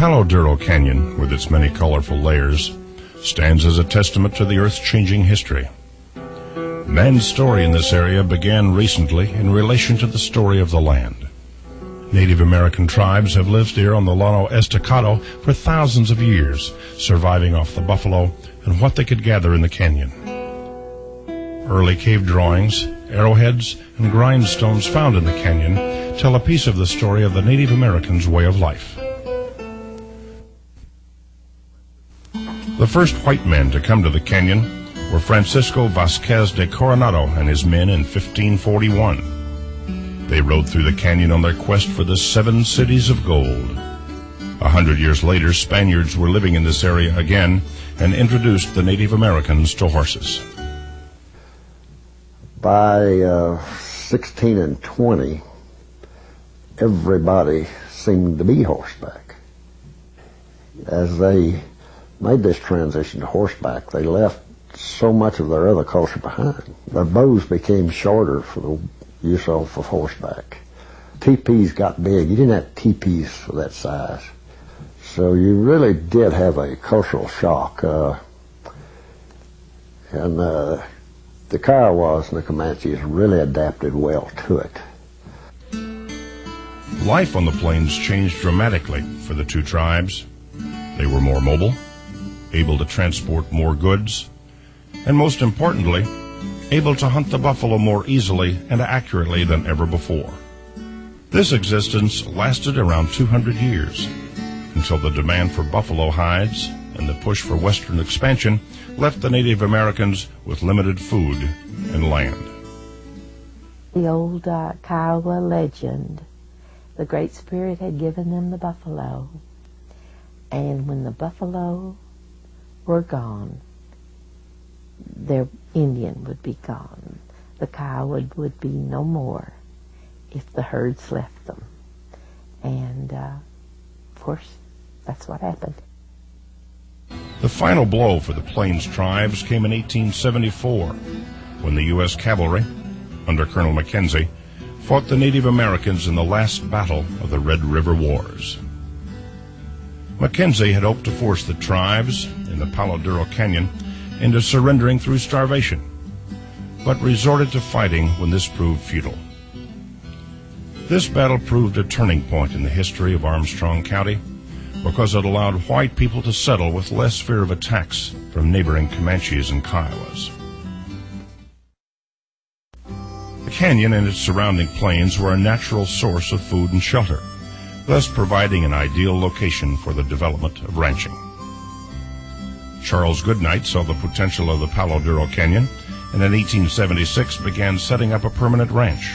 Palo Duro Canyon, with its many colorful layers, stands as a testament to the Earth's changing history. Man's story in this area began recently in relation to the story of the land. Native American tribes have lived here on the Llano Estacado for thousands of years, surviving off the buffalo and what they could gather in the canyon. Early cave drawings, arrowheads, and grindstones found in the canyon tell a piece of the story of the Native Americans' way of life. The first white men to come to the canyon were Francisco Vasquez de Coronado and his men in 1541. They rode through the canyon on their quest for the 7 cities of gold. 100 years later, Spaniards were living in this area again and introduced the Native Americans to horses. By 16 and 20, everybody seemed to be horseback. As they made this transition to horseback, they left so much of their other culture behind. Their bows became shorter for the use of horseback. Teepees got big. You didn't have teepees for that size. So you really did have a cultural shock. And the Kiowas and the Comanches really adapted well to it. Life on the plains changed dramatically for the two tribes. They were more mobile, able to transport more goods, and most importantly, able to hunt the buffalo more easily and accurately than ever before. This existence lasted around 200 years, until the demand for buffalo hides and the push for western expansion left the Native Americans with limited food and land. The old Kiowa legend, the Great Spirit had given them the buffalo, and when the buffalo were gone, their Indian would be gone. The Kiowa would be no more if the herds left them. And, of course, that's what happened. The final blow for the Plains tribes came in 1874, when the U.S. cavalry, under Colonel Mackenzie, fought the Native Americans in the last battle of the Red River Wars. Mackenzie had hoped to force the tribes in the Palo Duro Canyon into surrendering through starvation, but resorted to fighting when this proved futile. This battle proved a turning point in the history of Armstrong County because it allowed white people to settle with less fear of attacks from neighboring Comanches and Kiowas. The canyon and its surrounding plains were a natural source of food and shelter, thus providing an ideal location for the development of ranching. Charles Goodnight saw the potential of the Palo Duro Canyon and in 1876 began setting up a permanent ranch.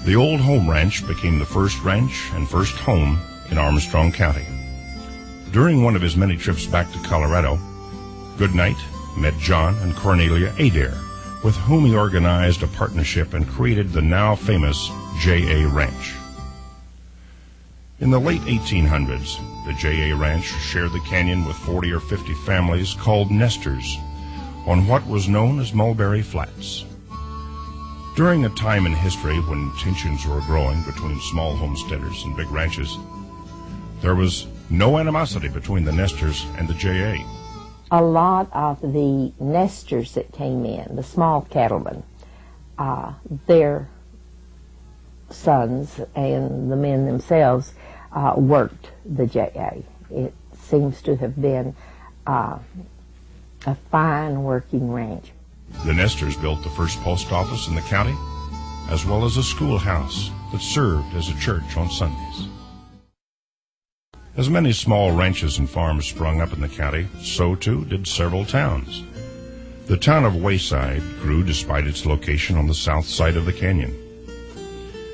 The old home ranch became the first ranch and first home in Armstrong County. During one of his many trips back to Colorado, Goodnight met John and Cornelia Adair, with whom he organized a partnership and created the now famous J.A. Ranch. In the late 1800s, the J.A. Ranch shared the canyon with 40 or 50 families called nesters on what was known as Mulberry Flats. During a time in history when tensions were growing between small homesteaders and big ranches, there was no animosity between the nesters and the J.A. A lot of the nesters that came in, the small cattlemen, their sons and the men themselves worked the J.A. It seems to have been a fine working ranch. The nesters built the first post office in the county, as well as a schoolhouse that served as a church on Sundays. As many small ranches and farms sprung up in the county, so too did several towns. The town of Wayside grew despite its location on the south side of the canyon.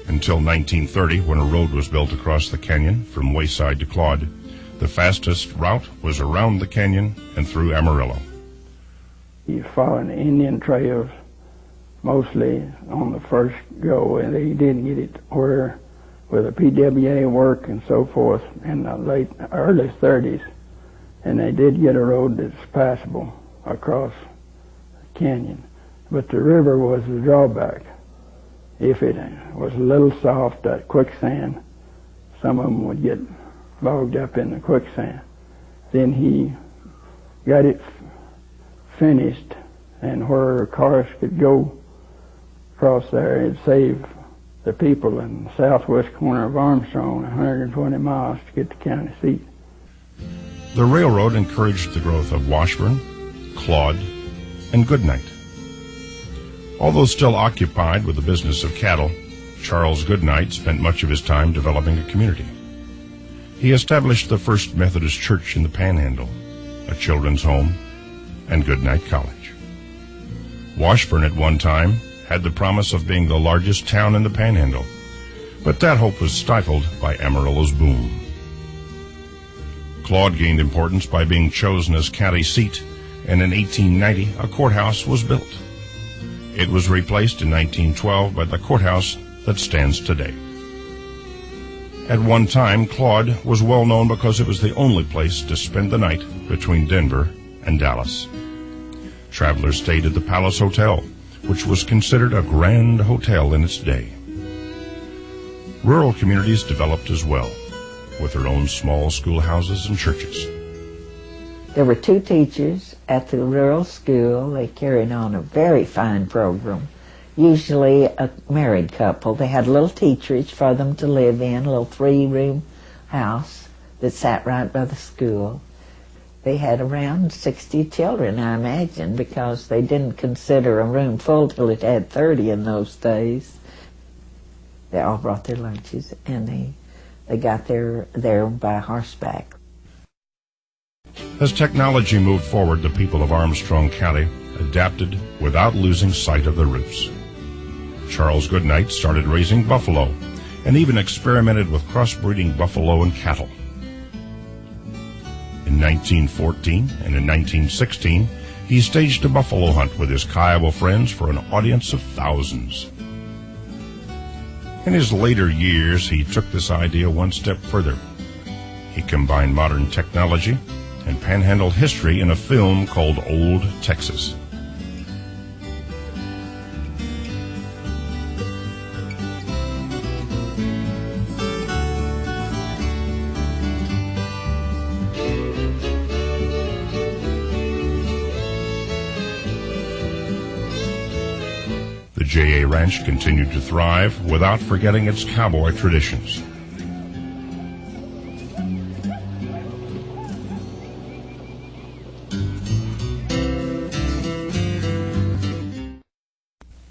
Until 1930, when a road was built across the canyon from Wayside to Claude, the fastest route was around the canyon and through Amarillo. He followed the Indian trails mostly on the first go, and he didn't get it where with the PWA work and so forth in the early 30s, and they did get a road that's passable across the canyon. But the river was the drawback. If it was a little soft, that quicksand, some of them would get bogged up in the quicksand. Then he got it finished, and where cars could go across there, it'd save the people in the southwest corner of Armstrong 120 miles to get to county seat. The railroad encouraged the growth of Washburn, Claude, and Goodnight. Although still occupied with the business of cattle, Charles Goodnight spent much of his time developing a community. He established the first Methodist church in the Panhandle, a children's home, and Goodnight College. Washburn at one time had the promise of being the largest town in the Panhandle, but that hope was stifled by Amarillo's boom. Claude gained importance by being chosen as county seat, and in 1890 a courthouse was built. It was replaced in 1912 by the courthouse that stands today. At one time, Claude was well known because it was the only place to spend the night between Denver and Dallas. Travelers stayed at the Palace Hotel, which was considered a grand hotel in its day. Rural communities developed as well, with their own small schoolhouses and churches. There were 2 teachers at the rural school. They carried on a very fine program, usually a married couple. They had a little teacherage for them to live in, a little 3-room house that sat right by the school. They had around 60 children, I imagine, because they didn't consider a room full till it had 30 in those days. They all brought their lunches, and they got there by horseback. As technology moved forward, the people of Armstrong County adapted without losing sight of their roots. Charles Goodnight started raising buffalo and even experimented with crossbreeding buffalo and cattle. In 1914 and in 1916, he staged a buffalo hunt with his Kiowa friends for an audience of thousands. In his later years, he took this idea one step further. He combined modern technology and panhandle history in a film called Old Texas. The J.A. Ranch continued to thrive without forgetting its cowboy traditions.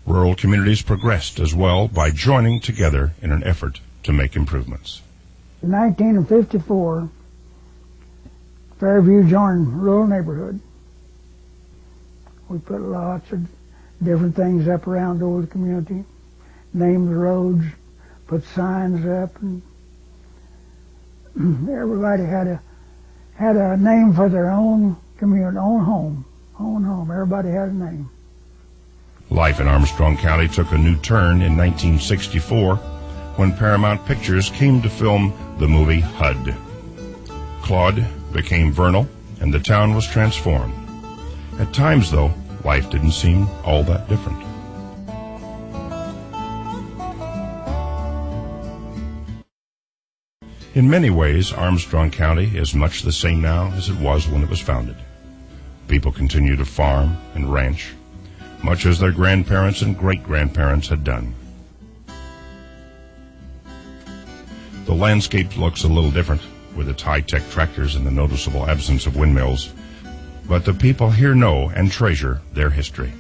Rural communities progressed as well by joining together in an effort to make improvements. In 1954, Fairview joined rural neighborhood. We put lots of different things up around over the community, named the roads, put signs up, and everybody had a name for their own community, own home. Everybody had a name. Life in Armstrong County took a new turn in 1964 when Paramount Pictures came to film the movie HUD. Claude became Vernal, and the town was transformed. At times, though, life didn't seem all that different. In many ways, Armstrong County is much the same now as it was when it was founded. People continue to farm and ranch, much as their grandparents and great-grandparents had done. The landscape looks a little different, with its high-tech tractors and the noticeable absence of windmills, but the people here know and treasure their history.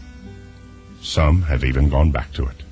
Some have even gone back to it.